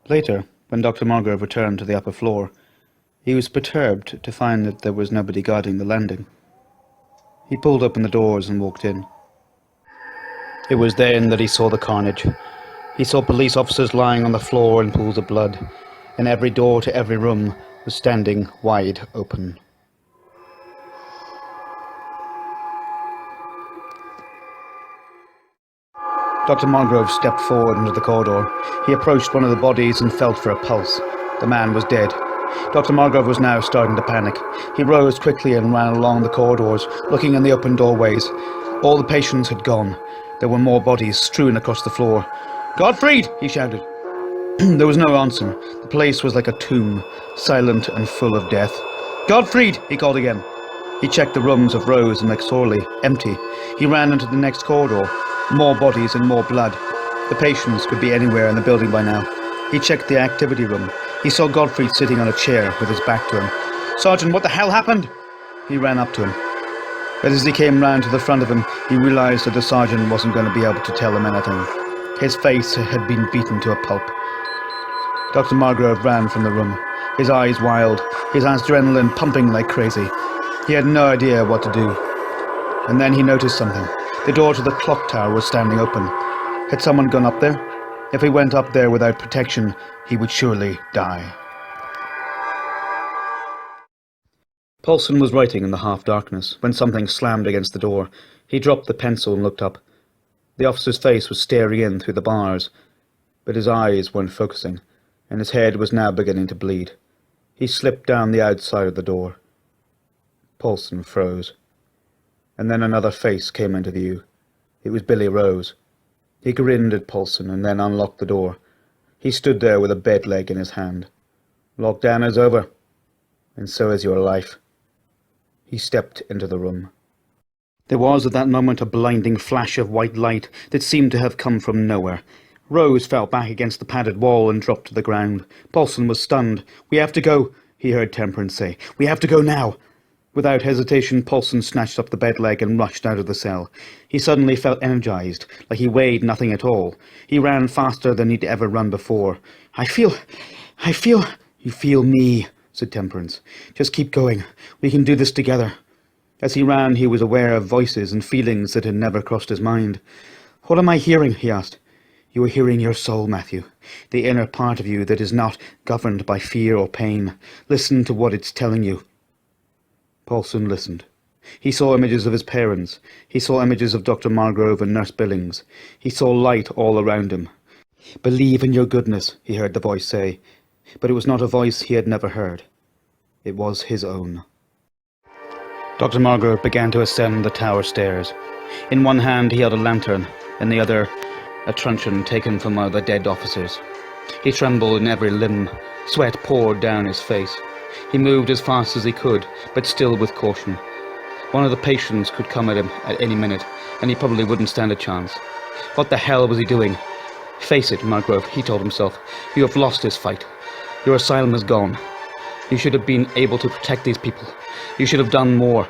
Later, when Dr. Margrove returned to the upper floor, he was perturbed to find that there was nobody guarding the landing. He pulled open the doors and walked in. It was then that he saw the carnage. He saw police officers lying on the floor in pools of blood, and every door to every room was standing wide open. Dr. Margrove stepped forward into the corridor. He approached one of the bodies and felt for a pulse. The man was dead. Dr. Margrove was now starting to panic. He rose quickly and ran along the corridors, looking in the open doorways. All the patients had gone. There were more bodies strewn across the floor. "Gottfried!" he shouted. There was no answer. The place was like a tomb, silent and full of death. "Gottfried!" he called again. He checked the rooms of Rose and McSorley, empty. He ran into the next corridor. More bodies and more blood. The patients could be anywhere in the building by now. He checked the activity room. He saw Gottfried sitting on a chair with his back to him. "Sergeant, what the hell happened?" He ran up to him. But as he came round to the front of him, he realised that the sergeant wasn't going to be able to tell him anything. His face had been beaten to a pulp. Dr. Margrove ran from the room, his eyes wild, his adrenaline pumping like crazy. He had no idea what to do. And then he noticed something. The door to the clock tower was standing open. Had someone gone up there? If he went up there without protection, he would surely die. Paulson was writing in the half-darkness when something slammed against the door. He dropped the pencil and looked up. The officer's face was staring in through the bars, but his eyes weren't focusing, and his head was now beginning to bleed. He slipped down the outside of the door. Paulson froze. And then another face came into view. It was Billy Rose. He grinned at Paulson and then unlocked the door. He stood there with a bed leg in his hand. "Lockdown is over, and so is your life." He stepped into the room. There was at that moment a blinding flash of white light that seemed to have come from nowhere. Rose fell back against the padded wall and dropped to the ground. Paulson was stunned. "We have to go," he heard Temperance say. "We have to go now." Without hesitation, Paulson snatched up the bed leg and rushed out of the cell. He suddenly felt energized, like he weighed nothing at all. He ran faster than he'd ever run before. I feel... "You feel me," said Temperance. "Just keep going. We can do this together." As he ran, he was aware of voices and feelings that had never crossed his mind. "What am I hearing?" he asked. "You are hearing your soul, Matthew, the inner part of you that is not governed by fear or pain. Listen to what it's telling you." Paulson listened. He saw images of his parents. He saw images of Dr. Margrove and Nurse Billings. He saw light all around him. "Believe in your goodness," he heard the voice say. But it was not a voice he had never heard. It was his own. Dr. Margrove began to ascend the tower stairs. In one hand he held a lantern, in the other a truncheon taken from one of the dead officers. He trembled in every limb. Sweat poured down his face. He moved as fast as he could, but still with caution. One of the patients could come at him at any minute, and he probably wouldn't stand a chance. What the hell was he doing? "Face it, Margrove," he told himself. "You have lost this fight. Your asylum is gone. You should have been able to protect these people. You should have done more."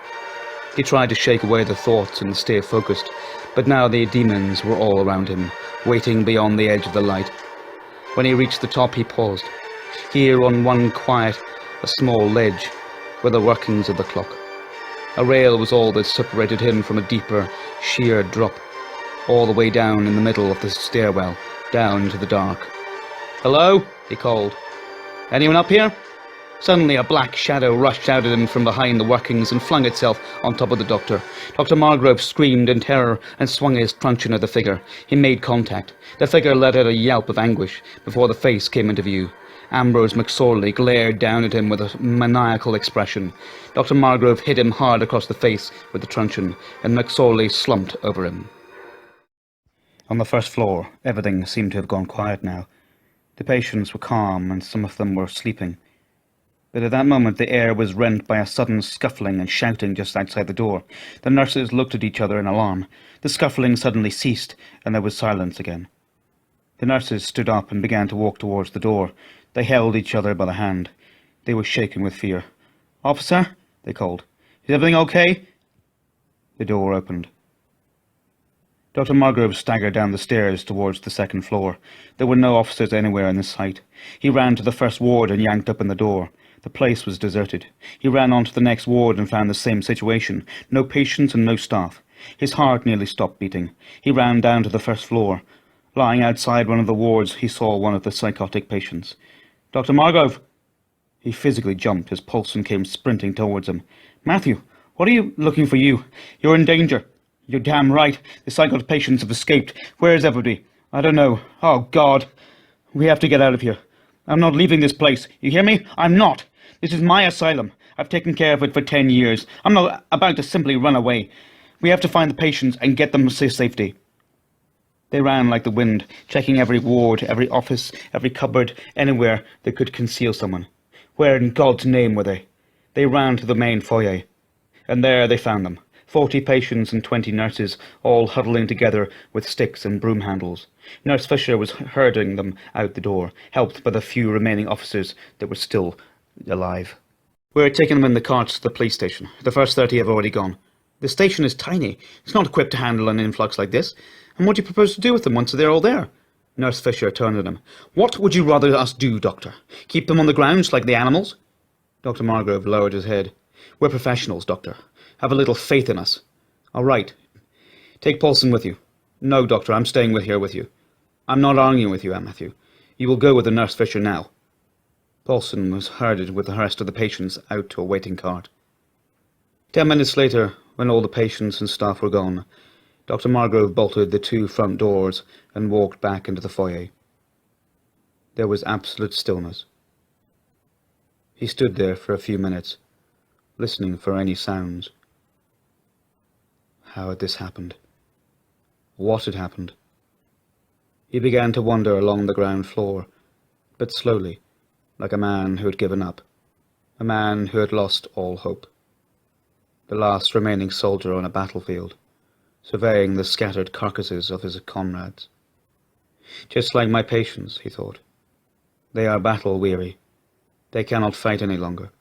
He tried to shake away the thoughts and stay focused, but now the demons were all around him, waiting beyond the edge of the light. When he reached the top, he paused. Here on one quiet, a small ledge, were the workings of the clock. A rail was all that separated him from a deeper, sheer drop, all the way down in the middle of the stairwell, down into the dark. "Hello?" he called. "Anyone up here?" Suddenly a black shadow rushed out at him from behind the workings and flung itself on top of the doctor. Dr. Margrove screamed in terror and swung his truncheon at the figure. He made contact. The figure let out a yelp of anguish before the face came into view. Ambrose McSorley glared down at him with a maniacal expression. Dr. Margrove hit him hard across the face with the truncheon, and McSorley slumped over him. On the first floor, everything seemed to have gone quiet now. The patients were calm, and some of them were sleeping. But at that moment the air was rent by a sudden scuffling and shouting just outside the door. The nurses looked at each other in alarm. The scuffling suddenly ceased, and there was silence again. The nurses stood up and began to walk towards the door. They held each other by the hand. They were shaken with fear. "Officer," they called. "Is everything okay?" The door opened. Dr. Margrove staggered down the stairs towards the second floor. There were no officers anywhere in the sight. He ran to the first ward and yanked open the door. The place was deserted. He ran on to the next ward and found the same situation. No patients and no staff. His heart nearly stopped beating. He ran down to the first floor. Lying outside one of the wards, he saw one of the psychotic patients. "Dr. Margrove!" He physically jumped as Paulson came sprinting towards him. "Matthew, what are you looking for you? You're in danger." "You're damn right. The psychotic patients have escaped. Where's everybody?" "I don't know. Oh, God. We have to get out of here. I'm not leaving this place. You hear me? I'm not. This is my asylum. I've taken care of it for 10 years. I'm not about to simply run away. We have to find the patients and get them to safety." They ran like the wind, checking every ward, every office, every cupboard, anywhere they could conceal someone. Where in God's name were they? They ran to the main foyer, and there they found them. 40 patients and 20 nurses, all huddling together with sticks and broom handles. Nurse Fisher was herding them out the door, helped by the few remaining officers that were still alive. "We're taking them in the carts to the police station. The first 30 have already gone. The station is tiny. It's not equipped to handle an influx like this. And what do you propose to do with them once they're all there?" Nurse Fisher turned on him. "What would you rather us do, Doctor? Keep them on the grounds like the animals?" Dr. Margrove lowered his head. "We're professionals, Doctor. Have a little faith in us." "All right. Take Paulson with you." "No, Doctor, I'm staying here with you." "I'm not arguing with you, Matthew. You will go with the Nurse Fisher now." Paulson was herded with the rest of the patients out to a waiting cart. 10 minutes later, when all the patients and staff were gone, Dr. Margrove bolted the 2 front doors and walked back into the foyer. There was absolute stillness. He stood there for a few minutes, listening for any sounds. How had this happened? What had happened? He began to wander along the ground floor, but slowly, like a man who had given up, a man who had lost all hope. The last remaining soldier on a battlefield, surveying the scattered carcasses of his comrades. Just like my patients, he thought. They are battle-weary. They cannot fight any longer.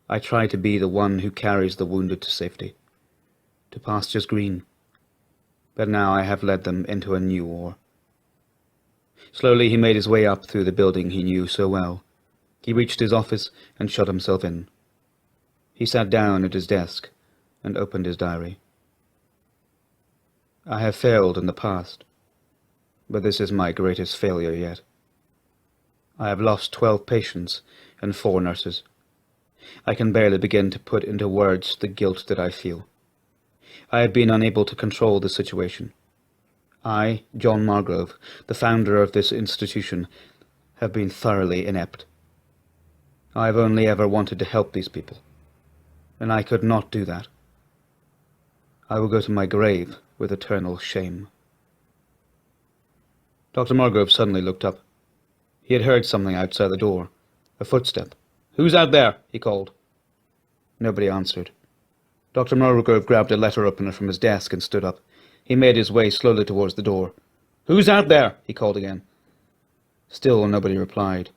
I try to be the one who carries the wounded to safety, to pastures green. But now I have led them into a new war. Slowly he made his way up through the building he knew so well. He reached his office and shut himself in. He sat down at his desk and opened his diary. I have failed in the past, but this is my greatest failure yet. I have lost 12 patients and 4 nurses. I can barely begin to put into words the guilt that I feel. I have been unable to control the situation. I, John Margrove, the founder of this institution, have been thoroughly inept. I have only ever wanted to help these people, and I could not do that. I will go to my grave with eternal shame. Dr. Margrove suddenly looked up. He had heard something outside the door, a footstep. "Who's out there?" he called. Nobody answered. Dr. Margrove grabbed a letter opener from his desk and stood up. He made his way slowly towards the door. "Who's out there?" he called again. Still nobody replied.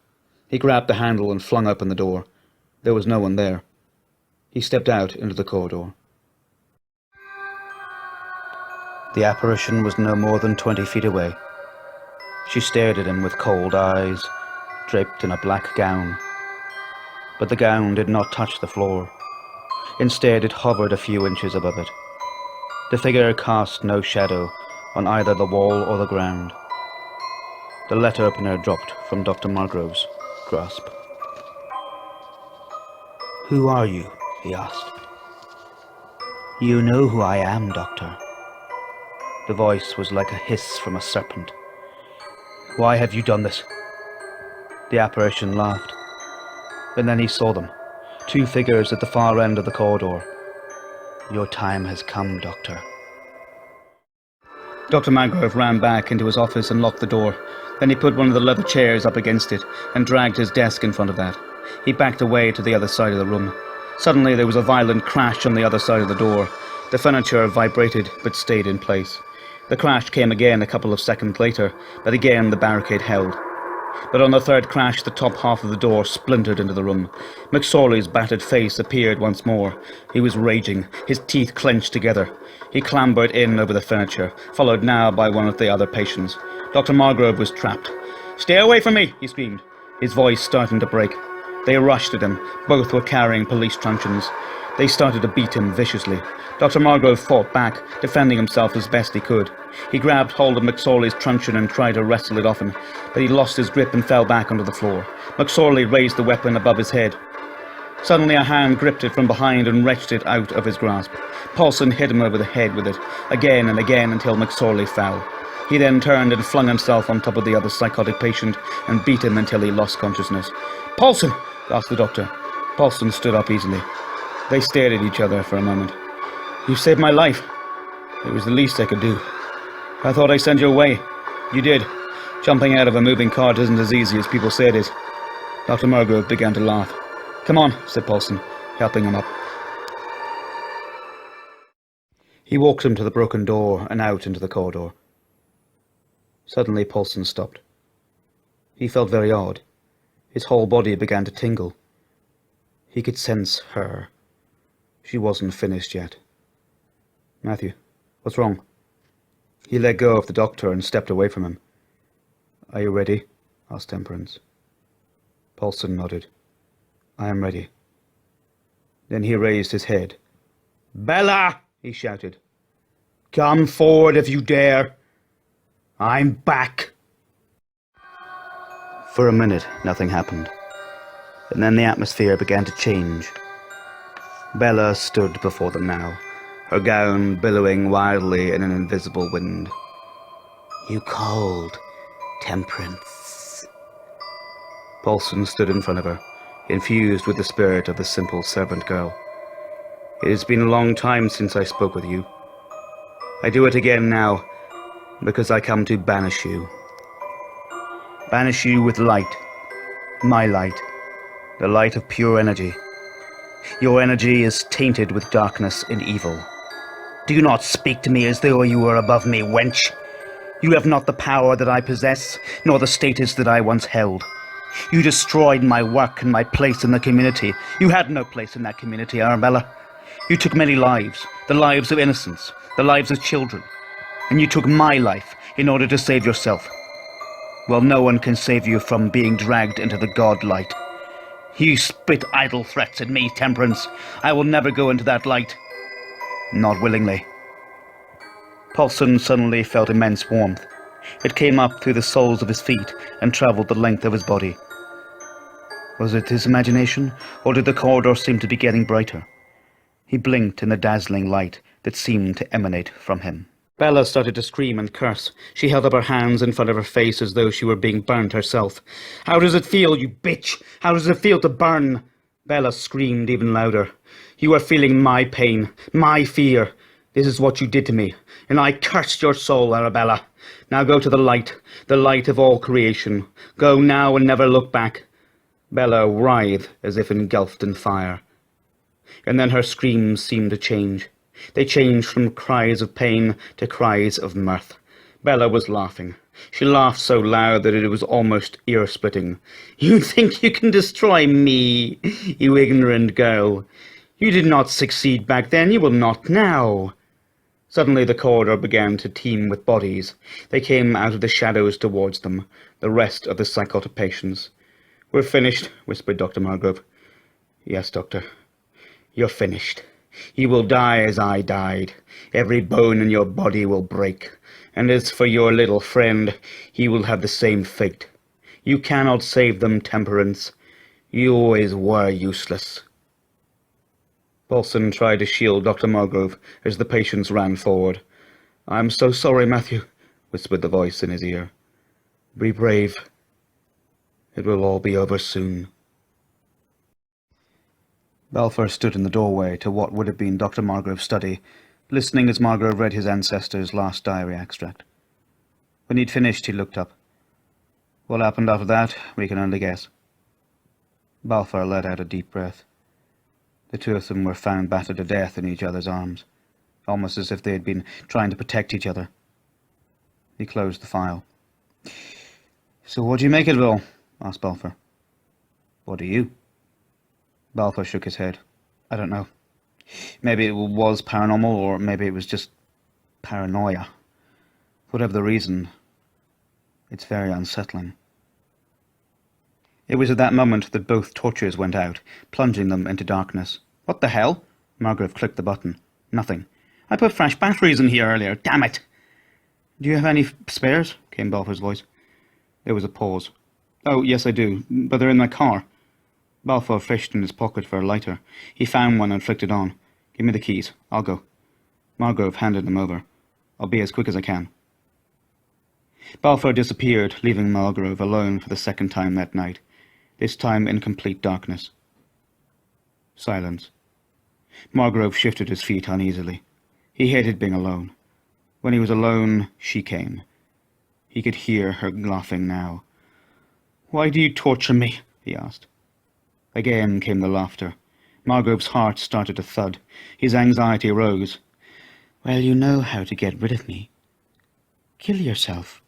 He grabbed the handle and flung open the door. There was no one there. He stepped out into the corridor. The apparition was no more than 20 feet away. She stared at him with cold eyes, draped in a black gown. But the gown did not touch the floor. Instead, it hovered a few inches above it. The figure cast no shadow on either the wall or the ground. The letter opener dropped from Dr. Margrove's grasp. "Who are you?" he asked. "You know who I am, Doctor." The voice was like a hiss from a serpent. "Why have you done this?" The apparition laughed. And then he saw them, 2 figures at the far end of the corridor. "Your time has come, Doctor." Dr. Margrove ran back into his office and locked the door. Then he put one of the leather chairs up against it and dragged his desk in front of that. He backed away to the other side of the room. Suddenly there was a violent crash on the other side of the door. The furniture vibrated but stayed in place. The crash came again a couple of seconds later, but again the barricade held. but on the third crash the top half of the door splintered into the room. McSorley's battered face appeared once more. He was raging, his teeth clenched together. He clambered in over the furniture, followed now by one of the other patients. Dr. Margrove was trapped. "Stay away from me!" he screamed, his voice starting to break. They rushed at him. Both were carrying police truncheons. They started to beat him viciously. Dr. Margrove fought back, defending himself as best he could. He grabbed hold of McSorley's truncheon and tried to wrestle it off him, but he lost his grip and fell back onto the floor. McSorley raised the weapon above his head. Suddenly a hand gripped it from behind and wrenched it out of his grasp. Paulson hit him over the head with it, again and again until McSorley fell. He then turned and flung himself on top of the other psychotic patient and beat him until he lost consciousness. "Paulson!" gasped the doctor. Paulson stood up easily. They stared at each other for a moment. "You saved my life." "It was the least I could do." "I thought I sent you away." "You did. Jumping out of a moving cart isn't as easy as people say it is." Dr. Margrove began to laugh. "Come on," said Paulson, helping him up. He walked him to the broken door and out into the corridor. Suddenly Paulson stopped. He felt very odd. His whole body began to tingle. He could sense her. She wasn't finished yet. "Matthew, what's wrong?" He let go of the doctor and stepped away from him. "Are you ready?" asked Temperance. Paulson nodded. "I am ready." Then he raised his head. "Bella!" he shouted. "Come forward if you dare. I'm back." For a minute, nothing happened. And then the atmosphere began to change. Bella stood before them now, her gown billowing wildly in an invisible wind. "You called, Temperance." Paulson stood in front of her, infused with the spirit of the simple servant girl. "It has been a long time since I spoke with you. I do it again now, because I come to banish you. Banish you with light, my light, the light of pure energy. Your energy is tainted with darkness and evil. Do not speak to me as though you were above me, wench. You have not the power that I possess, nor the status that I once held. You destroyed my work and my place in the community. You had no place in that community, Arabella. You took many lives, the lives of innocents, the lives of children, and you took my life in order to save yourself. Well, no one can save you from being dragged into the god light. You spit idle threats at me, Temperance. I will never go into that light. Not willingly." Paulson suddenly felt immense warmth. It came up through the soles of his feet and travelled the length of his body. Was it his imagination, or did the corridor seem to be getting brighter? He blinked in the dazzling light that seemed to emanate from him. Bella started to scream and curse. She held up her hands in front of her face as though she were being burnt herself. "How does it feel, you bitch? How does it feel to burn?" Bella screamed even louder. "You are feeling my pain, my fear. This is what you did to me, and I curse your soul, Arabella. Now go to the light of all creation. Go now and never look back." Bella writhed as if engulfed in fire. And then her screams seemed to change. They changed from cries of pain to cries of mirth. Bella was laughing. She laughed so loud that it was almost ear-splitting. "You think you can destroy me, you ignorant girl. You did not succeed back then, you will not now." Suddenly the corridor began to teem with bodies. They came out of the shadows towards them, the rest of the psychotic patients. "We're finished," whispered Dr. Margrove. "Yes, Doctor. You're finished. You will die as I died. Every bone in your body will break. And as for your little friend, he will have the same fate. You cannot save them, Temperance. You always were useless." Paulson tried to shield Dr. Margrove as the patients ran forward. "I'm so sorry, Matthew," whispered the voice in his ear. "Be brave. It will all be over soon." Balfour stood in the doorway to what would have been Dr. Margrove's study, listening as Margrove read his ancestor's last diary extract. When he'd finished, he looked up. "What happened after that, we can only guess." Balfour let out a deep breath. The two of them were found battered to death in each other's arms, almost as if they had been trying to protect each other. He closed the file. So what do you make of it all? Asked Balfour. What do you? Balfour shook his head. I don't know. Maybe it was paranormal, or maybe it was just paranoia. Whatever the reason, it's very unsettling. It was at that moment that both torches went out, plunging them into darkness. What the hell? Margrove clicked the button. Nothing. I put fresh batteries in here earlier, damn it! Do you have any spares? Came Balfour's voice. There was a pause. Oh, yes I do, but they're in my car. Balfour fished in his pocket for a lighter. He found one and flicked it on. Give me the keys. I'll go. Margrove handed them over. I'll be as quick as I can. Balfour disappeared, leaving Margrove alone for the second time that night, this time in complete darkness. Silence. Margrove shifted his feet uneasily. He hated being alone. When he was alone, she came. He could hear her laughing now. "Why do you torture me?" he asked. Again came the laughter. Margrove's heart started to thud. His anxiety rose. "Well, you know how to get rid of me. Kill yourself,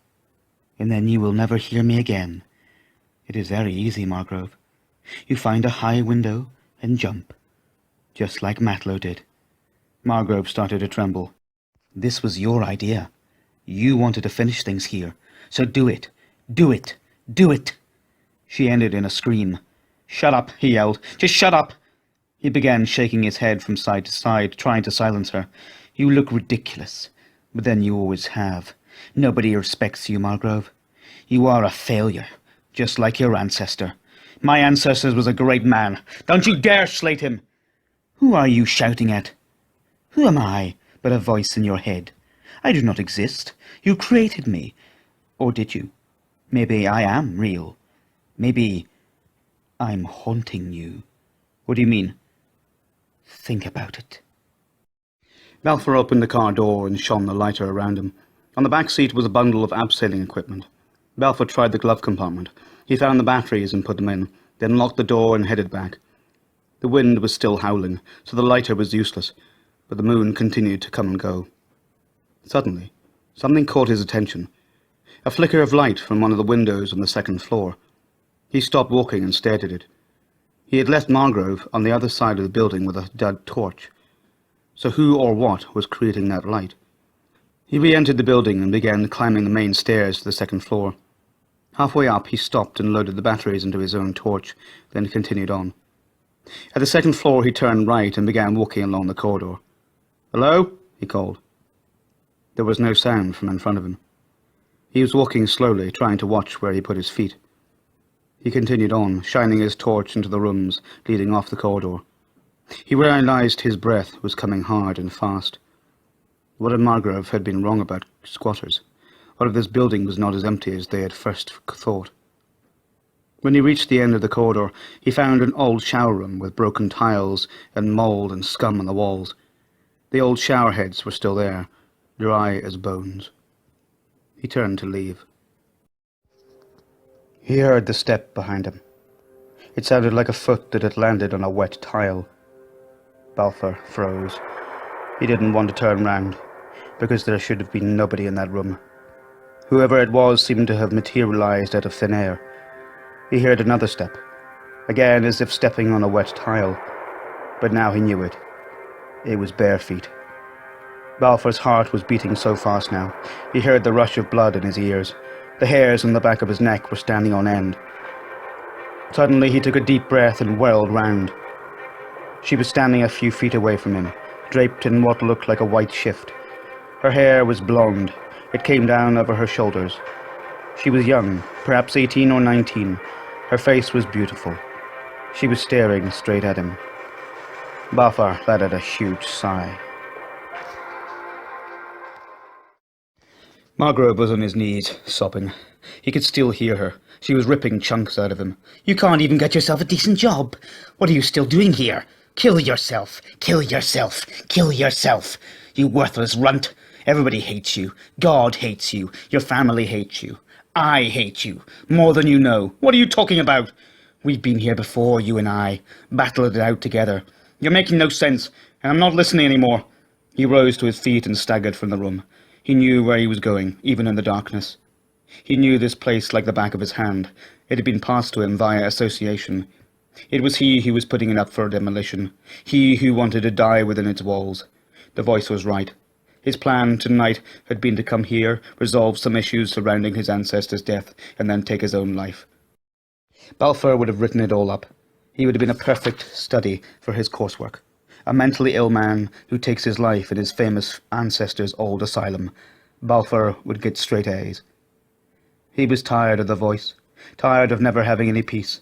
and then you will never hear me again. It is very easy, Margrove. You find a high window and jump, just like Matlow did." Margrove started to tremble. "This was your idea. You wanted to finish things here, so do it. Do it. Do it." She ended in a scream. "Shut up," he yelled. "Just shut up." He began shaking his head from side to side, trying to silence her. "You look ridiculous, but then you always have. Nobody respects you, Margrove. You are a failure, just like your ancestor. My ancestor was a great man. Don't you dare slate him." "Who are you shouting at?" "Who am I but a voice in your head? I do not exist. You created me. Or did you? Maybe I am real. Maybe I'm haunting you." "What do you mean?" "Think about it." Balfour opened the car door and shone the lighter around him. On the back seat was a bundle of abseiling equipment. Balfour tried the glove compartment. He found the batteries and put them in, then locked the door and headed back. The wind was still howling, so the lighter was useless, but the moon continued to come and go. Suddenly, something caught his attention. A flicker of light from one of the windows on the second floor. He stopped walking and stared at it. He had left Margrove on the other side of the building with a dead torch. So who or what was creating that light? He re-entered the building and began climbing the main stairs to the second floor. Halfway up, he stopped and loaded the batteries into his own torch, then continued on. At the second floor, he turned right and began walking along the corridor. "Hello?" he called. There was no sound from in front of him. He was walking slowly, trying to watch where he put his feet. He continued on, shining his torch into the rooms leading off the corridor. He realized his breath was coming hard and fast. What if Margrove had been wrong about squatters? What if this building was not as empty as they had first thought? When he reached the end of the corridor, he found an old shower room with broken tiles and mould and scum on the walls. The old shower heads were still there, dry as bones. He turned to leave. He heard the step behind him. It sounded like a foot that had landed on a wet tile. Balfour froze. He didn't want to turn round, because there should have been nobody in that room. Whoever it was seemed to have materialized out of thin air. He heard another step, again as if stepping on a wet tile, but now he knew it. It was bare feet. Balfour's heart was beating so fast now. He heard the rush of blood in his ears. The hairs on the back of his neck were standing on end. Suddenly he took a deep breath and whirled round. She was standing a few feet away from him, draped in what looked like a white shift. Her hair was blonde. It came down over her shoulders. She was young, perhaps 18 or 19. Her face was beautiful. She was staring straight at him. Balfour let out a huge sigh. Margrove was on his knees, sobbing. He could still hear her. She was ripping chunks out of him. "You can't even get yourself a decent job. What are you still doing here? Kill yourself! Kill yourself! Kill yourself! You worthless runt! Everybody hates you. God hates you. Your family hates you. I hate you. More than you know. What are you talking about? We've been here before, you and I. Battled it out together. You're making no sense, and I'm not listening anymore." He rose to his feet and staggered from the room. He knew where he was going, even in the darkness. He knew this place like the back of his hand. It had been passed to him via association. It was he who was putting it up for demolition, he who wanted to die within its walls. The voice was right. His plan tonight had been to come here, resolve some issues surrounding his ancestor's death, and then take his own life. Balfour would have written it all up. He would have been a perfect study for his coursework. A mentally ill man who takes his life in his famous ancestor's old asylum. Balfour would get straight A's. He was tired of the voice, tired of never having any peace.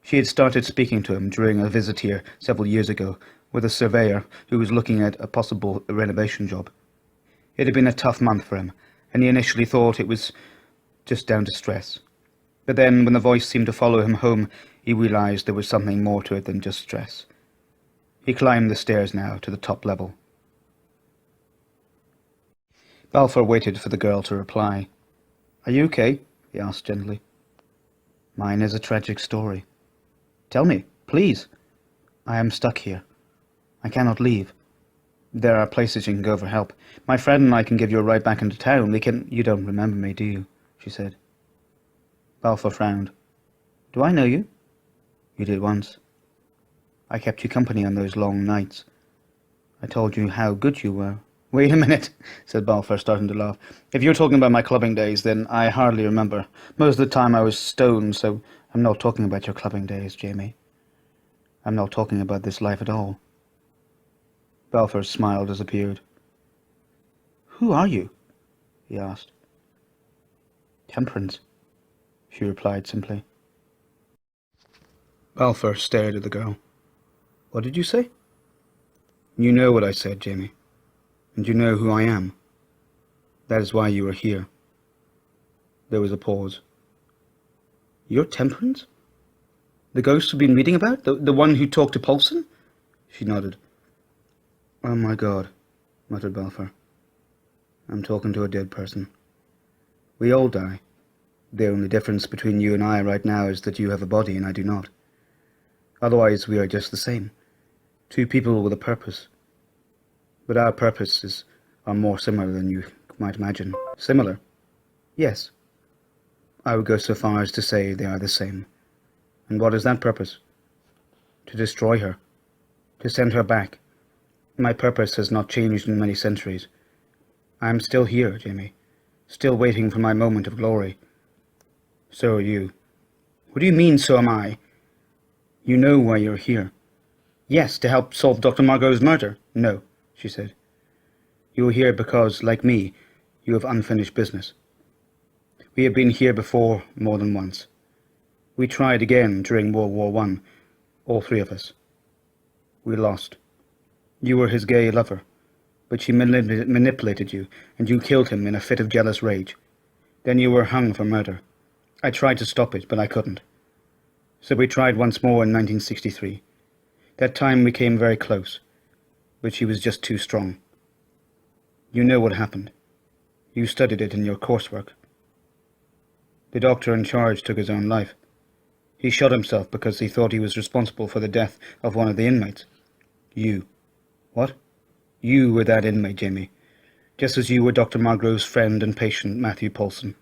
She had started speaking to him during a visit here several years ago with a surveyor who was looking at a possible renovation job. It had been a tough month for him, and he initially thought it was just down to stress. But then, when the voice seemed to follow him home, he realized there was something more to it than just stress. He climbed the stairs now to the top level. Balfour waited for the girl to reply. "Are you okay?" he asked gently. "Mine is a tragic story." "Tell me, please." "I am stuck here. I cannot leave. There are places you can go for help. My friend and I can give you a ride back into town. We can—" "You don't remember me, do you?" she said. Balfour frowned. "Do I know you?" "You did once. I kept you company on those long nights. I told you how good you were." "Wait a minute," said Balfour, starting to laugh. "If you're talking about my clubbing days, then I hardly remember. Most of the time I was stoned, so I'm not talking about your clubbing days, Jamie. I'm not talking about this life at all." Balfour's smile disappeared. "Who are you?" he asked. "Temperance," she replied simply. Balfour stared at the girl. "What did you say?" "You know what I said, Jamie. And you know who I am. That is why you are here." There was a pause. "You're Temperance? The ghost we've been reading about? The one who talked to Paulson?" She nodded. "Oh my God," muttered Balfour. "I'm talking to a dead person. We all die. The only difference between you and I right now is that you have a body and I do not. Otherwise we are just the same. Two people with a purpose. But our purposes are more similar than you might imagine." "Similar?" "Yes. I would go so far as to say they are the same. And what is that purpose?" "To destroy her. To send her back. My purpose has not changed in many centuries. I am still here, Jamie. Still waiting for my moment of glory. So are you." "What do you mean, so am I?" "You know why you're here." "Yes, to help solve Dr. Margot's murder." "No," she said. "You are here because, like me, you have unfinished business. We have been here before more than once. We tried again during World War I, all three of us. We lost. You were his gay lover, but she manipulated you, and you killed him in a fit of jealous rage. Then you were hung for murder. I tried to stop it, but I couldn't. So we tried once more in 1963. That time we came very close, but she was just too strong. You know what happened. You studied it in your coursework. The doctor in charge took his own life. He shot himself because he thought he was responsible for the death of one of the inmates. You." "What?" "You were that inmate, Jamie. Just as you were Dr. Margot's friend and patient, Matthew Paulson.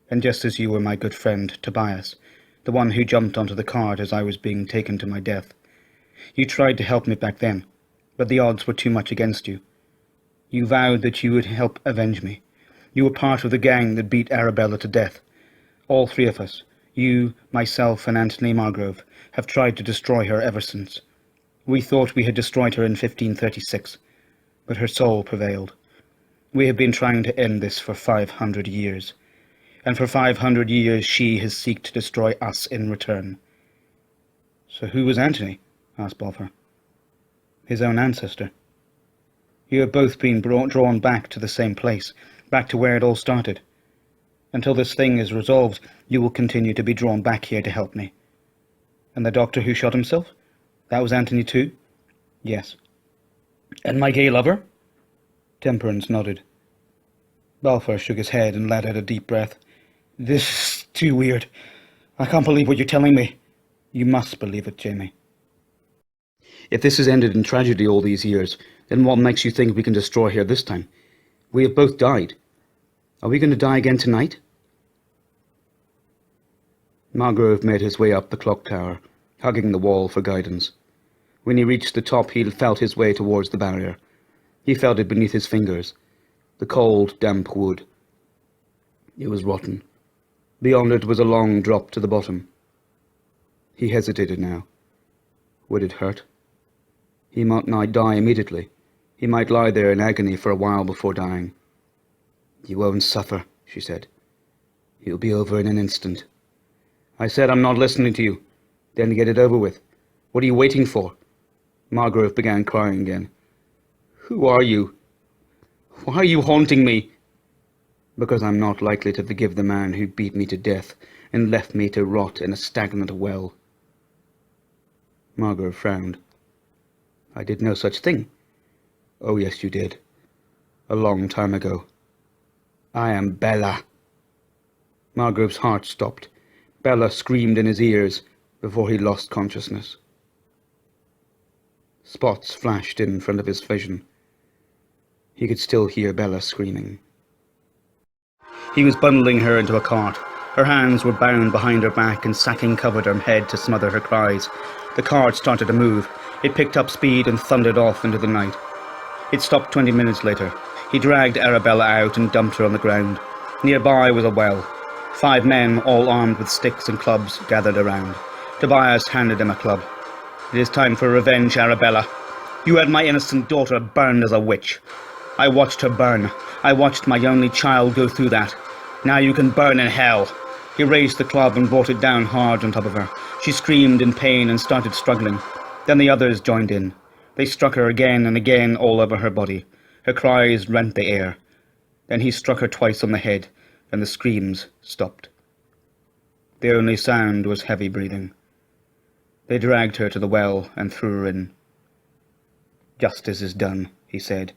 And just as you were my good friend, Tobias, the one who jumped onto the cart as I was being taken to my death. You tried to help me back then, but the odds were too much against you. You vowed that you would help avenge me. You were part of the gang that beat Arabella to death. All three of us, you, myself, and Anthony Margrove, have tried to destroy her ever since. We thought we had destroyed her in 1536, but her soul prevailed. We have been trying to end this for 500 years, and for 500 years she has sought to destroy us in return." "So who was Anthony?" asked Balfour. "His own ancestor. You have both been drawn back to the same place, back to where it all started. Until this thing is resolved, you will continue to be drawn back here to help me." "And the doctor who shot himself? That was Anthony too?" "Yes." "And my gay lover?" Temperance nodded. Balfour shook his head and let out a deep breath. "This is too weird. I can't believe what you're telling me." "You must believe it, Jamie. If this has ended in tragedy all these years, then what makes you think we can destroy her this time? We have both died. Are we going to die again tonight? Margrove made his way up the clock tower, hugging the wall for guidance. When he reached the top, he felt his way towards the barrier. He felt it beneath his fingers, the cold, damp wood. It was rotten. Beyond it was a long drop to the bottom. He hesitated now. Would it hurt? He might not die immediately. He might lie there in agony for a while before dying. "You won't suffer," she said. "It'll be over in an instant." "I said I'm not listening to you. Then get it over with. What are you waiting for?" Margrove began crying again. "Who are you? Why are you haunting me?" "Because I'm not likely to forgive the man who beat me to death and left me to rot in a stagnant well." Margrove frowned. "I did no such thing." "Oh, yes, you did. A long time ago. I am Bella." Margrove's heart stopped. Bella screamed in his ears before he lost consciousness. Spots flashed in front of his vision. He could still hear Bella screaming. He was bundling her into a cart. Her hands were bound behind her back and sacking covered her head to smother her cries. The cart started to move. It picked up speed and thundered off into the night. It stopped 20 minutes later. He dragged Arabella out and dumped her on the ground. Nearby was a well. 5 men, all armed with sticks and clubs, gathered around. Tobias handed him a club. "It is time for revenge, Arabella. You had my innocent daughter burned as a witch. I watched her burn. I watched my only child go through that. Now you can burn in hell." He raised the club and brought it down hard on top of her. She screamed in pain and started struggling. Then the others joined in. They struck her again and again all over her body. Her cries rent the air. Then he struck her twice on the head, and the screams stopped. The only sound was heavy breathing. They dragged her to the well and threw her in. "Justice is done," he said,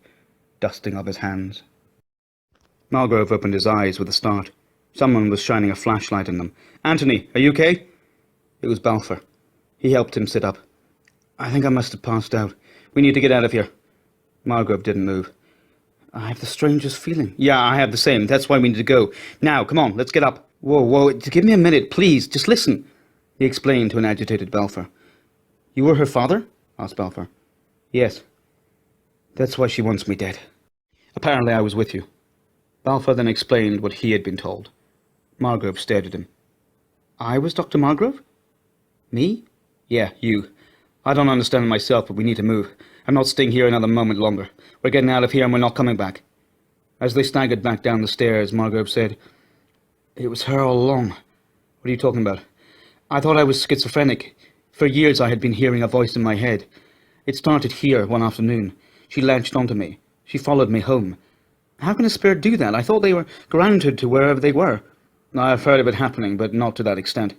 dusting off his hands. Margrove opened his eyes with a start. Someone was shining a flashlight in them. "Anthony, are you okay?" It was Balfour. He helped him sit up. "I think I must have passed out. We need to get out of here." Margrove didn't move. "I have the strangest feeling." "Yeah, I have the same. That's why we need to go. Now, come on, let's get up." Whoa, give me a minute, please. Just listen," he explained to an agitated Balfour. "You were her father?" asked Balfour. "Yes. That's why she wants me dead. Apparently I was with you." Balfour then explained what he had been told. Margrove stared at him. "I was Dr. Margrove?" "Me?" "Yeah, you. I don't understand myself, but we need to move. I'm not staying here another moment longer. We're getting out of here and we're not coming back." As they staggered back down the stairs, Margrove said, "It was her all along." "What are you talking about?" "I thought I was schizophrenic. For years I had been hearing a voice in my head. It started here one afternoon. She latched onto me. She followed me home. How can a spirit do that? I thought they were grounded to wherever they were." "I've heard of it happening, but not to that extent."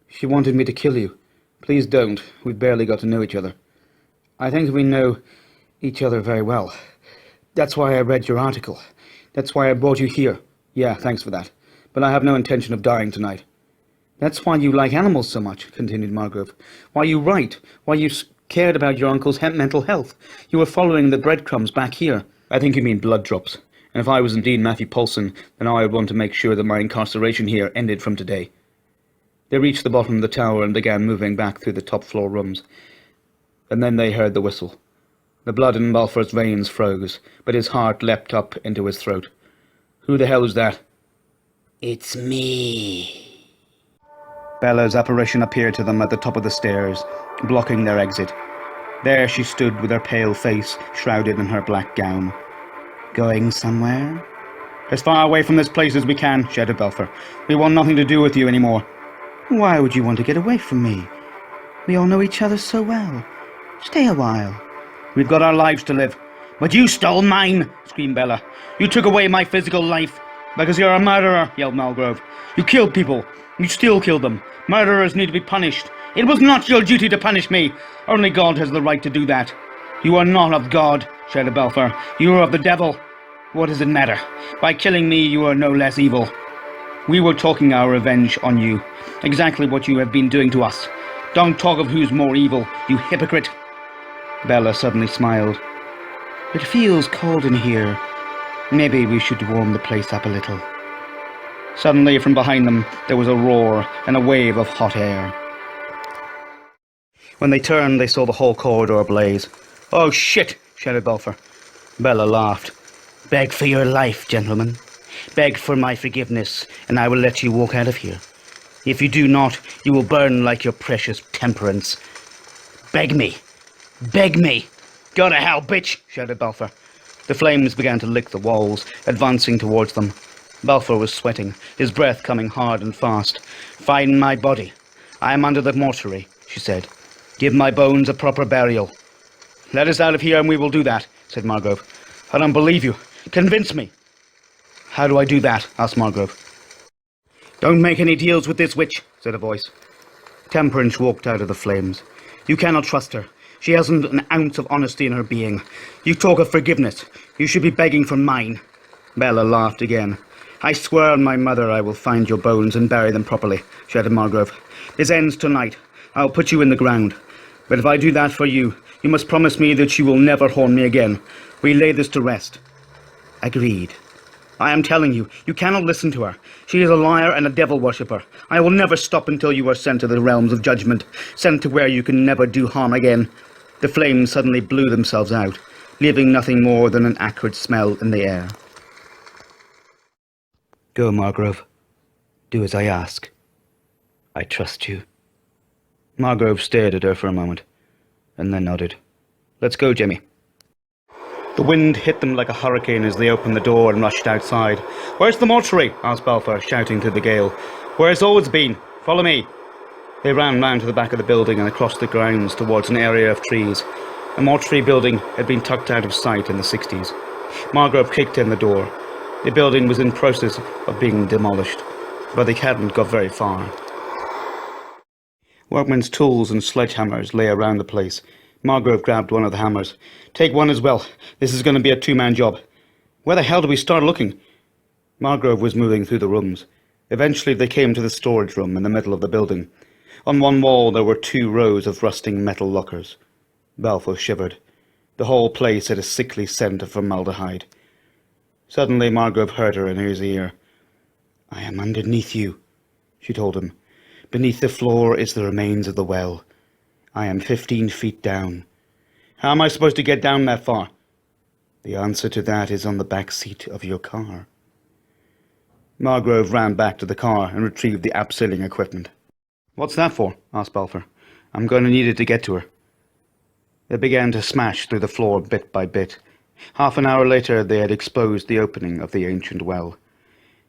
"She wanted me to kill you. Please don't. We've barely got to know each other." "I think we know each other very well. That's why I read your article. That's why I brought you here." "Yeah, thanks for that. But I have no intention of dying tonight." "That's why you like animals so much," continued Margrove. "Why you write. Why you cared about your uncle's mental health. You were following the breadcrumbs back here." "I think you mean blood drops. And if I was indeed Matthew Poulsen, then I would want to make sure that my incarceration here ended from today." They reached the bottom of the tower and began moving back through the top-floor rooms. And then they heard the whistle. The blood in Balfour's veins froze, but his heart leapt up into his throat. "Who the hell is that?" "It's me." Bella's apparition appeared to them at the top of the stairs, blocking their exit. There she stood with her pale face shrouded in her black gown. "Going somewhere?" "As far away from this place as we can," shouted Balfour. "We want nothing to do with you anymore." "Why would you want to get away from me? We all know each other so well. Stay a while." "We've got our lives to live." "But you stole mine!" screamed Bella. "You took away my physical life." "Because you're a murderer," yelled Margrove. "You killed people. You still kill them. Murderers need to be punished. It was not your duty to punish me. Only God has the right to do that." "You are not of God," shouted Balfour. "You are of the devil." "What does it matter? By killing me, you are no less evil. We were taking our revenge on you. Exactly what you have been doing to us. Don't talk of who's more evil, you hypocrite." Bella suddenly smiled. "It feels cold in here. Maybe we should warm the place up a little." Suddenly, from behind them, there was a roar and a wave of hot air. When they turned, they saw the whole corridor ablaze. "Oh, shit!" shouted Balfour. Bella laughed. "Beg for your life, gentlemen. Beg for my forgiveness, and I will let you walk out of here. If you do not, you will burn like your precious temperance. Beg me! Beg me!" "Go to hell, bitch!" shouted Balfour. The flames began to lick the walls, advancing towards them. Balfour was sweating, his breath coming hard and fast. "Find my body. I am under the mortuary," she said. "Give my bones a proper burial." "Let us out of here and we will do that," said Margrove. "I don't believe you. Convince me." "How do I do that?" asked Margrove. "Don't make any deals with this witch," said a voice. Temperance walked out of the flames. "You cannot trust her. She hasn't an ounce of honesty in her being. You talk of forgiveness. You should be begging for mine." Bella laughed again. "I swear on my mother I will find your bones and bury them properly," shouted Margrove. "This ends tonight. I will put you in the ground. But if I do that for you, you must promise me that you will never harm me again. We lay this to rest." "Agreed." "I am telling you, you cannot listen to her. She is a liar and a devil worshipper. I will never stop until you are sent to the realms of judgment, sent to where you can never do harm again." The flames suddenly blew themselves out, leaving nothing more than an acrid smell in the air. "Go, Margrove. Do as I ask. I trust you." Margrove stared at her for a moment, and then nodded. "Let's go, Jimmy." The wind hit them like a hurricane as they opened the door and rushed outside. "Where's the mortuary?" asked Balfour, shouting through the gale. "Where it's always been. Follow me." They ran round to the back of the building and across the grounds towards an area of trees. A mortuary building had been tucked out of sight in the 60s. Margrove kicked in the door. The building was in process of being demolished, but they hadn't got very far. Workmen's tools and sledgehammers lay around the place. Margrove grabbed one of the hammers. "Take one as well. This is going to be a two-man job." "Where the hell do we start looking?" Margrove was moving through the rooms. Eventually they came to the storage room in the middle of the building. On one wall there were 2 rows of rusting metal lockers. Balfour shivered. The whole place had a sickly scent of formaldehyde. Suddenly Margrove heard her in his ear. "I am underneath you," she told him. "Beneath the floor is the remains of the well. I am 15 feet down." "How am I supposed to get down that far?" "The answer to that is on the back seat of your car." Margrove ran back to the car and retrieved the abseiling equipment. "What's that for?" asked Balfour. "I'm going to need it to get to her." They began to smash through the floor bit by bit. Half an hour later they had exposed the opening of the ancient well.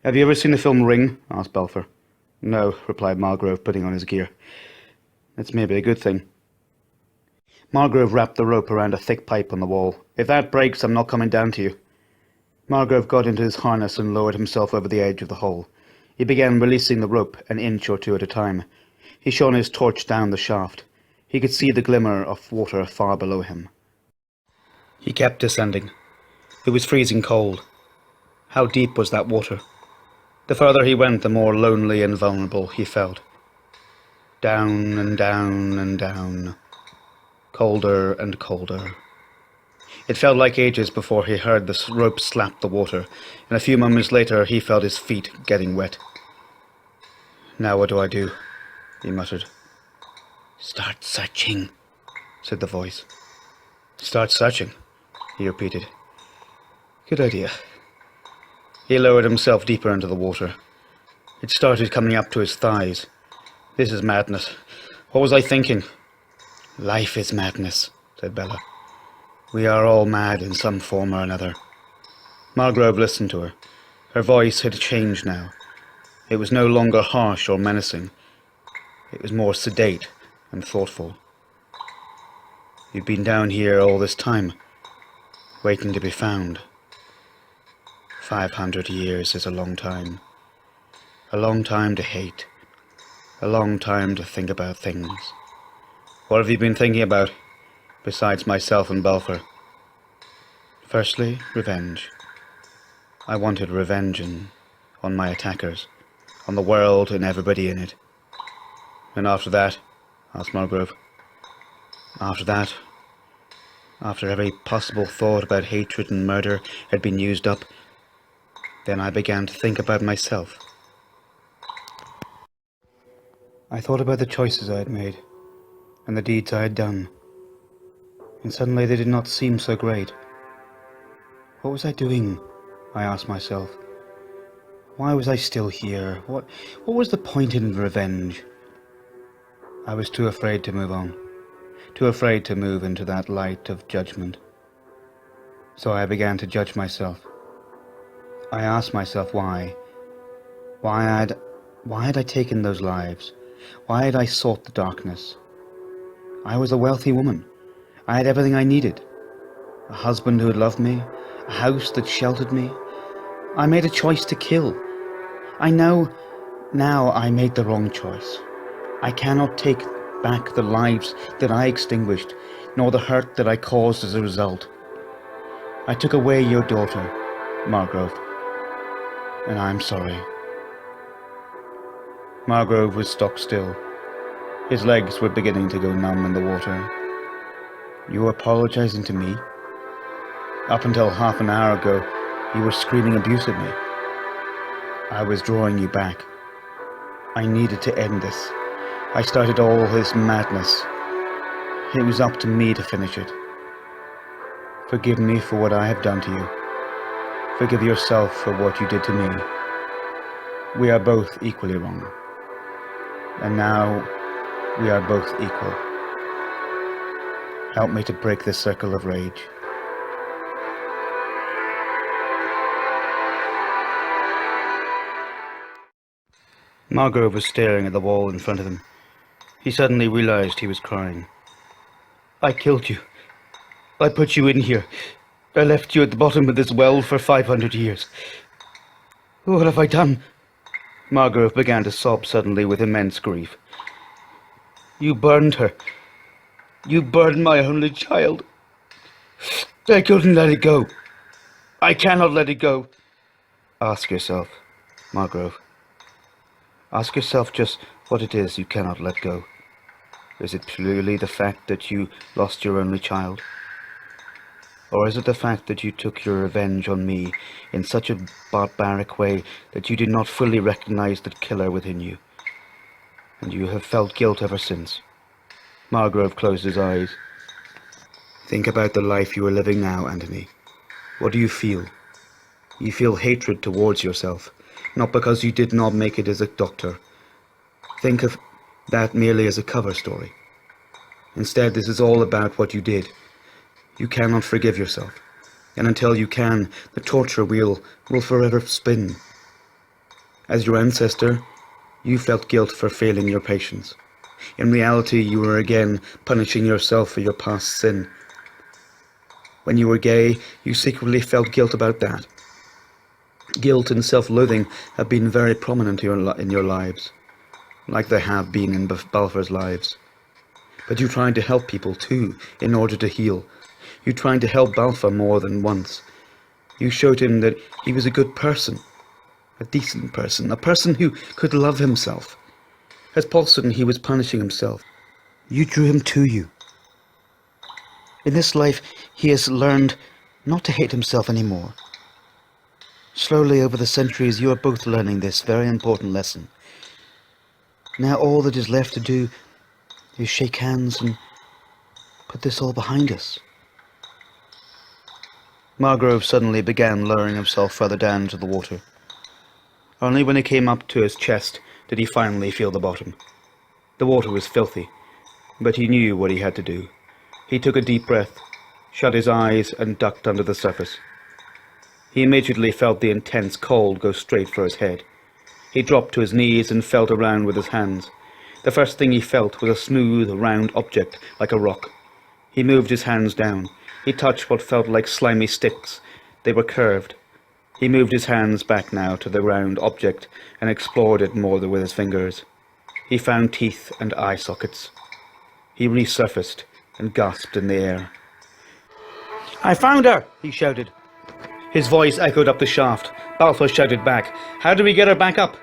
"Have you ever seen the film Ring?" asked Balfour. "No," replied Margrove, putting on his gear. "That's maybe a good thing." Margrove wrapped the rope around a thick pipe on the wall. "If that breaks, I'm not coming down to you." Margrove got into his harness and lowered himself over the edge of the hole. He began releasing the rope an inch or 2 at a time. He shone his torch down the shaft. He could see the glimmer of water far below him. He kept descending. It was freezing cold. How deep was that water? The further he went, the more lonely and vulnerable he felt. Down and down and down. Colder and colder. It felt like ages before he heard the rope slap the water, and a few moments later he felt his feet getting wet. "Now what do I do?" he muttered. "Start searching," said the voice. "Start searching," he repeated. "Good idea." He lowered himself deeper into the water. It started coming up to his thighs. "This is madness. What was I thinking?" "Life is madness," said Bella. "We are all mad in some form or another." Margrove listened to her. Her voice had changed now. It was no longer harsh or menacing. It was more sedate and thoughtful. "You've been down here all this time, waiting to be found. 500 years is a long time. A long time to hate. A long time to think about things. What have you been thinking about, besides myself and Balfour?" "Firstly, revenge. I wanted revenge on my attackers, on the world and everybody in it." "And after that?" asked Margrove. "After that, after every possible thought about hatred and murder had been used up, then I began to think about myself. I thought about the choices I had made, and the deeds I had done, and suddenly they did not seem so great. What was I doing? I asked myself. Why was I still here? What was the point in revenge? I was too afraid to move on, too afraid to move into that light of judgment. So I began to judge myself. I asked myself why. Why had I taken those lives? Why had I sought the darkness? I was a wealthy woman. I had everything I needed. A husband who had loved me, a house that sheltered me. I made a choice to kill. I know now I made the wrong choice. I cannot take back the lives that I extinguished, nor the hurt that I caused as a result. I took away your daughter, Margrove, and I'm sorry. Margrove was stock still. His legs were beginning to go numb in the water. You were apologizing to me? Up until half an hour ago, you were screaming abuse at me. I was drawing you back. I needed to end this. I started all this madness. It was up to me to finish it. Forgive me for what I have done to you. Forgive yourself for what you did to me. We are both equally wrong. And now we are both equal. Help me to break this circle of rage. Margrove was staring at the wall in front of him. He suddenly realized he was crying. I killed you. I put you in here. I left you at the bottom of this well for 500 years. What have I done? Margrove began to sob suddenly with immense grief. You burned her. You burned my only child. I couldn't let it go. I cannot let it go. Ask yourself, Margrove. Ask yourself just what it is you cannot let go. Is it purely the fact that you lost your only child? Or is it the fact that you took your revenge on me in such a barbaric way that you did not fully recognize the killer within you? And you have felt guilt ever since. Margrove closed his eyes. Think about the life you are living now, Anthony. What do you feel? You feel hatred towards yourself, not because you did not make it as a doctor. Think of that merely as a cover story. Instead, this is all about what you did. You cannot forgive yourself, and until you can, the torture wheel will forever spin. As your ancestor, you felt guilt for failing your patients. In reality, you were again punishing yourself for your past sin. When you were gay, you secretly felt guilt about that. Guilt and self-loathing have been very prominent in your lives, like they have been in Balfour's lives. But you tried to help people too, in order to heal. You tried to help Balfour more than once. You showed him that he was a good person, a decent person, a person who could love himself. As Paulson, he was punishing himself. You drew him to you. In this life, he has learned not to hate himself anymore. Slowly over the centuries, you are both learning this very important lesson. Now all that is left to do is shake hands and put this all behind us. Margrove suddenly began lowering himself further down into the water. Only when he came up to his chest did he finally feel the bottom. The water was filthy, but he knew what he had to do. He took a deep breath, shut his eyes, and ducked under the surface. He immediately felt the intense cold go straight for his head. He dropped to his knees and felt around with his hands. The first thing he felt was a smooth, round object, like a rock. He moved his hands down. He touched what felt like slimy sticks. They were curved. He moved his hands back now to the round object and explored it more with his fingers. He found teeth and eye sockets. He resurfaced and gasped in the air. I found her! He shouted. His voice echoed up the shaft. Balfour shouted back. How do we get her back up?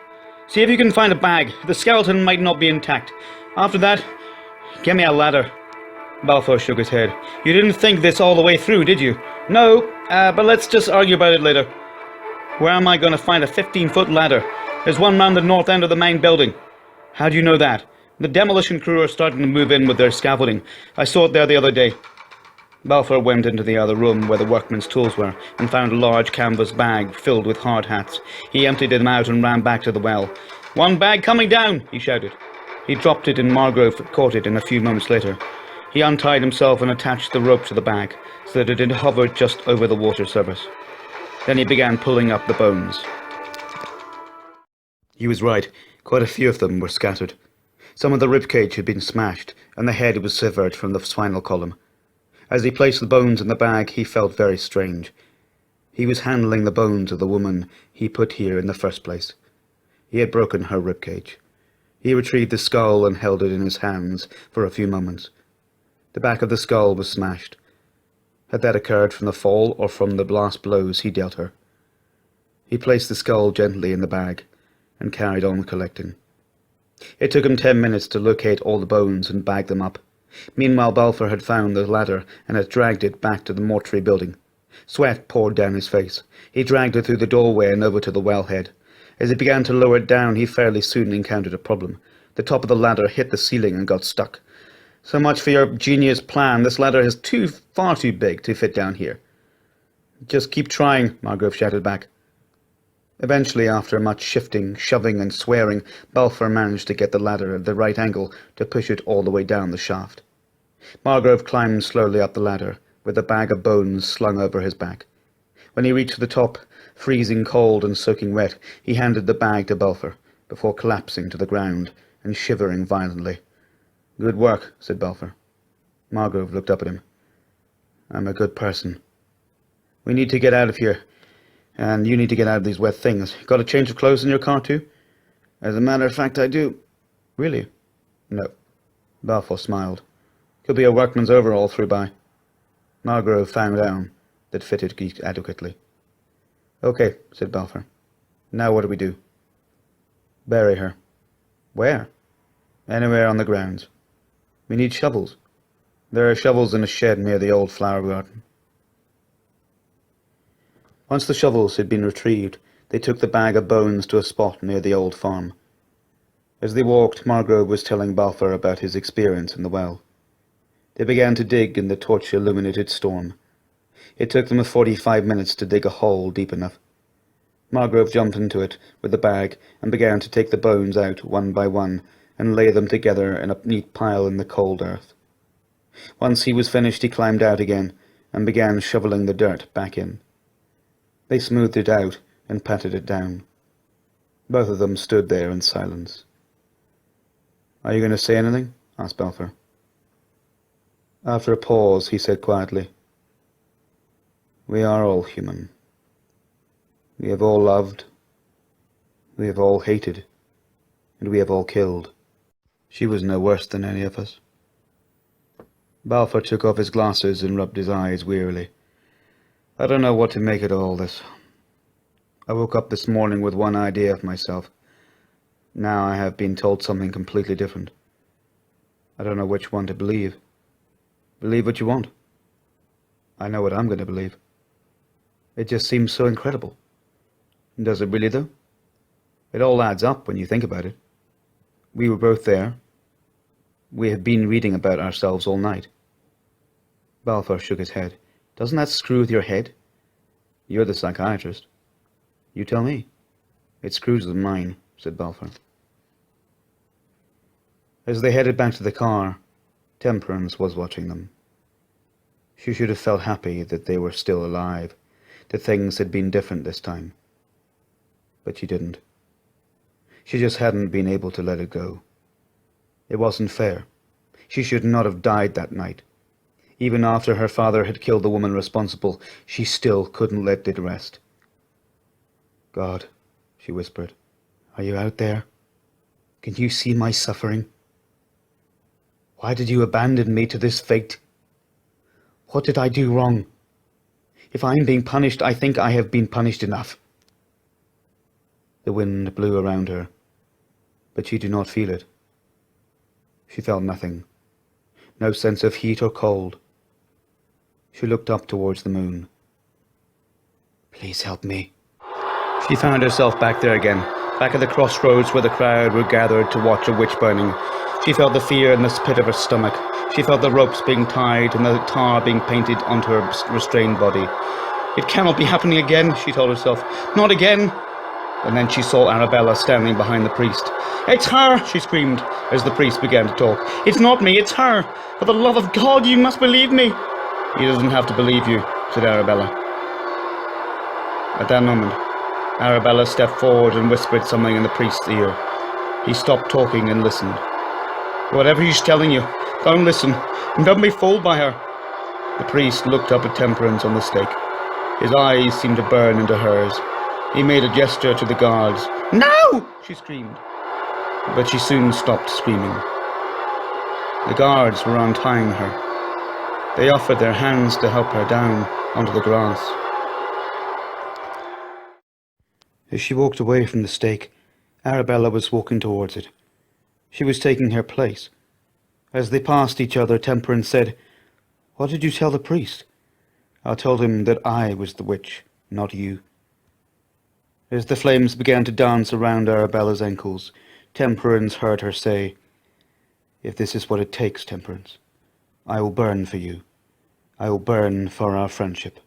See if you can find a bag. The skeleton might not be intact. After that, get me a ladder. Balfour shook his head. You didn't think this all the way through, did you? No, but let's just argue about it later. Where am I going to find a 15-foot ladder? There's one round the north end of the main building. How do you know that? The demolition crew are starting to move in with their scaffolding. I saw it there the other day. Balfour went into the other room where the workmen's tools were and found a large canvas bag filled with hard hats. He emptied them out and ran back to the well. "One bag coming down," he shouted. He dropped it and Margrove caught it in a few moments later. He untied himself and attached the rope to the bag so that it hovered just over the water surface. Then he began pulling up the bones. He was right. Quite a few of them were scattered. Some of the ribcage had been smashed, and the head was severed from the spinal column. As he placed the bones in the bag, he felt very strange. He was handling the bones of the woman he put here in the first place. He had broken her ribcage. He retrieved the skull and held it in his hands for a few moments. The back of the skull was smashed. Had that occurred from the fall or from the last blows he dealt her? He placed the skull gently in the bag and carried on collecting. It took him 10 minutes to locate all the bones and bag them up. Meanwhile, Balfour had found the ladder and had dragged it back to the mortuary building. Sweat poured down his face. He dragged it through the doorway and over to the wellhead. As he began to lower it down, he fairly soon encountered a problem. The top of the ladder hit the ceiling and got stuck. "So much for your genius plan. This ladder is far too big to fit down here." "Just keep trying," Margrove shouted back. Eventually, after much shifting, shoving and swearing, Balfour managed to get the ladder at the right angle to push it all the way down the shaft. Margrove climbed slowly up the ladder, with a bag of bones slung over his back. When he reached the top, freezing cold and soaking wet, he handed the bag to Balfour, before collapsing to the ground and shivering violently. "Good work," said Balfour. Margrove looked up at him. "I'm a good person. We need to get out of here. And you need to get out of these wet things. Got a change of clothes in your car, too?" "As a matter of fact, I do." "Really?" "No." Balfour smiled. "Could be a workman's overall through by." Margrove found down that fitted Geek adequately. "Okay," said Balfour. "Now what do we do?" "Bury her." "Where?" "Anywhere on the grounds. We need shovels. There are shovels in a shed near the old flower garden." Once the shovels had been retrieved, they took the bag of bones to a spot near the old farm. As they walked, Margrove was telling Balfour about his experience in the well. They began to dig in the torch-illuminated storm. It took them 45 minutes to dig a hole deep enough. Margrove jumped into it with the bag and began to take the bones out one by one and lay them together in a neat pile in the cold earth. Once he was finished, he climbed out again and began shoveling the dirt back in. They smoothed it out and patted it down. Both of them stood there in silence. "Are you going to say anything?" asked Balfour. After a pause, he said quietly, "We are all human. We have all loved. We have all hated. And we have all killed. She was no worse than any of us." Balfour took off his glasses and rubbed his eyes wearily. "I don't know what to make of all this. I woke up this morning with one idea of myself. Now I have been told something completely different. I don't know which one to believe. Believe what you want. I know what I'm going to believe. It just seems so incredible. Does it really, though? It all adds up when you think about it. We were both there. We have been reading about ourselves all night." Balfour shook his head. "Doesn't that screw with your head? You're the psychiatrist. You tell me." "It screws with mine," said Balfour. As they headed back to the car, Temperance was watching them. She should have felt happy that they were still alive, that things had been different this time. But she didn't. She just hadn't been able to let it go. It wasn't fair. She should not have died that night. Even after her father had killed the woman responsible, she still couldn't let it rest. "God," she whispered, "are you out there? Can you see my suffering? Why did you abandon me to this fate? What did I do wrong? If I am being punished, I think I have been punished enough." The wind blew around her, but she did not feel it. She felt nothing, no sense of heat or cold. She looked up towards the moon. "Please help me." She found herself back there again, Back at the crossroads where the crowd were gathered to watch a witch burning, she felt the fear in the pit of her stomach. She felt the ropes being tied and the tar being painted onto her restrained body. It cannot be happening again, she told herself. Not again! And then she saw Arabella standing behind the priest. It's her, she screamed as the priest began to talk. It's not me, it's her. For the love of God, you must believe me. He doesn't have to believe you, said Arabella. At that moment, Arabella stepped forward and whispered something in the priest's ear. He stopped talking and listened. Whatever she's telling you, don't listen, and don't be fooled by her. The priest looked up at Temperance on the stake. His eyes seemed to burn into hers. He made a gesture to the guards. No! She screamed. But she soon stopped screaming. The guards were untying her. They offered their hands to help her down onto the grass. As she walked away from the stake, Arabella was walking towards it. She was taking her place. As they passed each other, Temperance said, What did you tell the priest? I told him that I was the witch, not you. As the flames began to dance around Arabella's ankles, Temperance heard her say, If this is what it takes, Temperance, I will burn for you. I will burn for our friendship.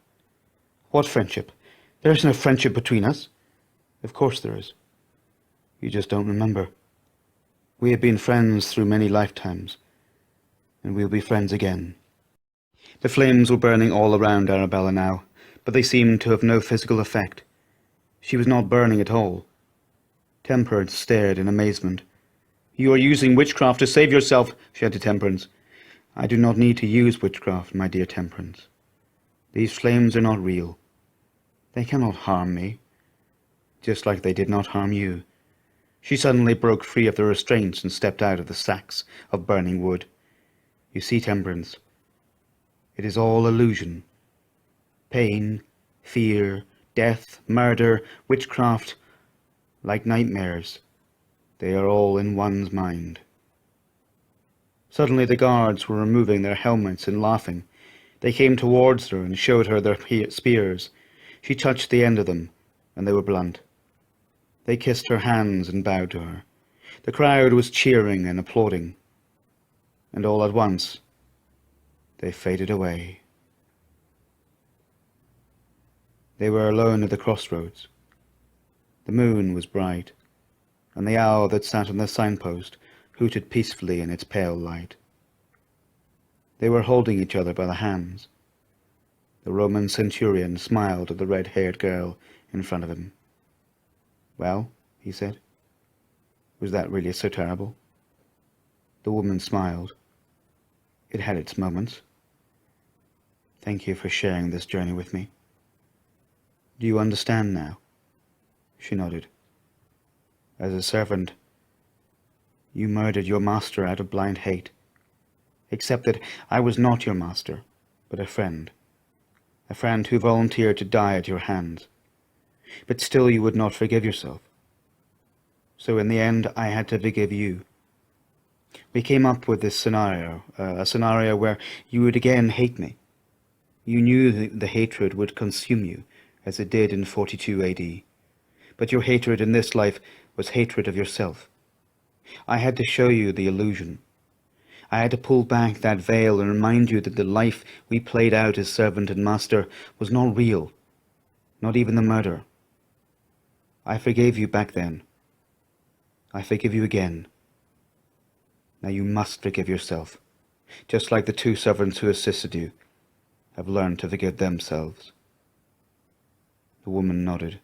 What friendship? There is no friendship between us. Of course there is. You just don't remember. We have been friends through many lifetimes, and we'll be friends again. The flames were burning all around Arabella now, but they seemed to have no physical effect. She was not burning at all. Temperance stared in amazement. You are using witchcraft to save yourself, shouted Temperance. I do not need to use witchcraft, my dear Temperance. These flames are not real. They cannot harm me, just like they did not harm you. She suddenly broke free of the restraints and stepped out of the sacks of burning wood. You see, Temperance, it is all illusion. Pain, fear, death, murder, witchcraft, like nightmares, they are all in one's mind. Suddenly the guards were removing their helmets and laughing. They came towards her and showed her their spears. She touched the end of them, and they were blunt. They kissed her hands and bowed to her. The crowd was cheering and applauding. And all at once, they faded away. They were alone at the crossroads. The moon was bright, and the owl that sat on the signpost hooted peacefully in its pale light. They were holding each other by the hands. The Roman centurion smiled at the red-haired girl in front of him. Well, he said, was that really so terrible? The woman smiled. It had its moments. Thank you for sharing this journey with me. Do you understand now? She nodded. As a servant, you murdered your master out of blind hate, except that I was not your master, but a friend who volunteered to die at your hands. But still you would not forgive yourself. So in the end, I had to forgive you. We came up with this scenario, a scenario where you would again hate me. You knew the hatred would consume you, as it did in 42 AD. But your hatred in this life was hatred of yourself. I had to show you the illusion. I had to pull back that veil and remind you that the life we played out as servant and master was not real, not even the murder. I forgave you back then. I forgive you again. Now you must forgive yourself, just like the two servants who assisted you have learned to forgive themselves. The woman nodded.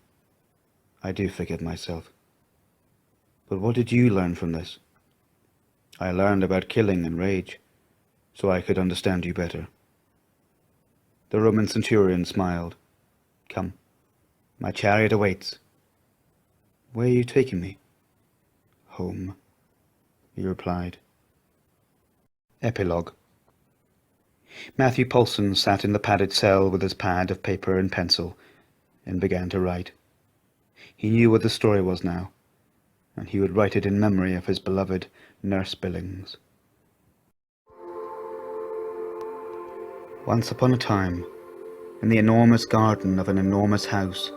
I do forgive myself. But what did you learn from this? I learned about killing and rage, so I could understand you better. The Roman centurion smiled. Come, my chariot awaits. Where are you taking me? Home, he replied. Epilogue. Matthew Poulsen sat in the padded cell with his pad of paper and pencil and began to write. He knew what the story was now, and he would write it in memory of his beloved Nurse Billings. Once upon a time, in the enormous garden of an enormous house,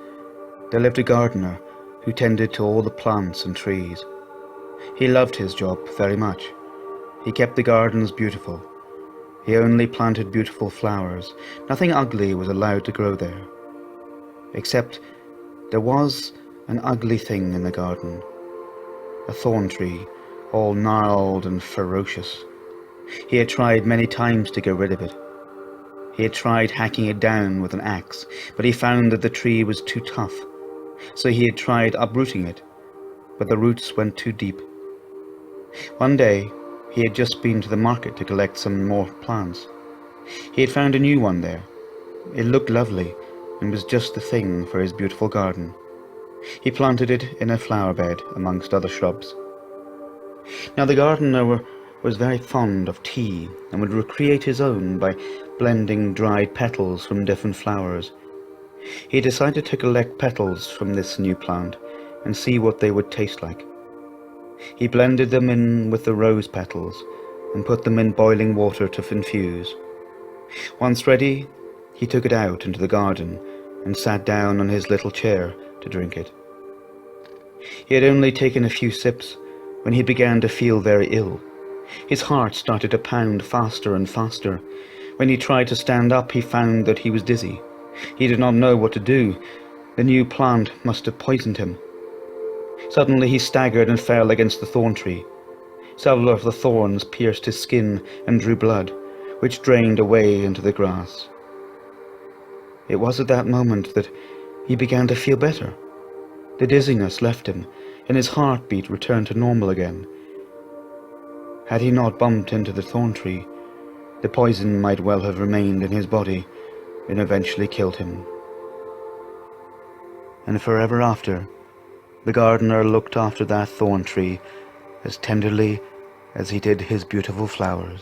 there lived a gardener who tended to all the plants and trees. He loved his job very much. He kept the gardens beautiful. He only planted beautiful flowers. Nothing ugly was allowed to grow there. Except there was an ugly thing in the garden. A thorn tree, all gnarled and ferocious. He had tried many times to get rid of it. He had tried hacking it down with an axe, but he found that the tree was too tough. So he had tried uprooting it, but the roots went too deep. One day, he had just been to the market to collect some more plants. He had found a new one there. It looked lovely and was just the thing for his beautiful garden. He planted it in a flower bed amongst other shrubs. Now the gardener was very fond of tea and would recreate his own by blending dried petals from different flowers. He decided to collect petals from this new plant and see what they would taste like. He blended them in with the rose petals and put them in boiling water to infuse. Once ready, he took it out into the garden and sat down on his little chair to drink it. He had only taken a few sips when he began to feel very ill. His heart started to pound faster and faster. When he tried to stand up, he found that he was dizzy. He did not know what to do. The new plant must have poisoned him. Suddenly he staggered and fell against the thorn tree. Several of the thorns pierced his skin and drew blood, which drained away into the grass. It was at that moment that he began to feel better. The dizziness left him, and his heartbeat returned to normal again. Had he not bumped into the thorn tree, the poison might well have remained in his body and eventually killed him. And forever after, the gardener looked after that thorn tree as tenderly as he did his beautiful flowers.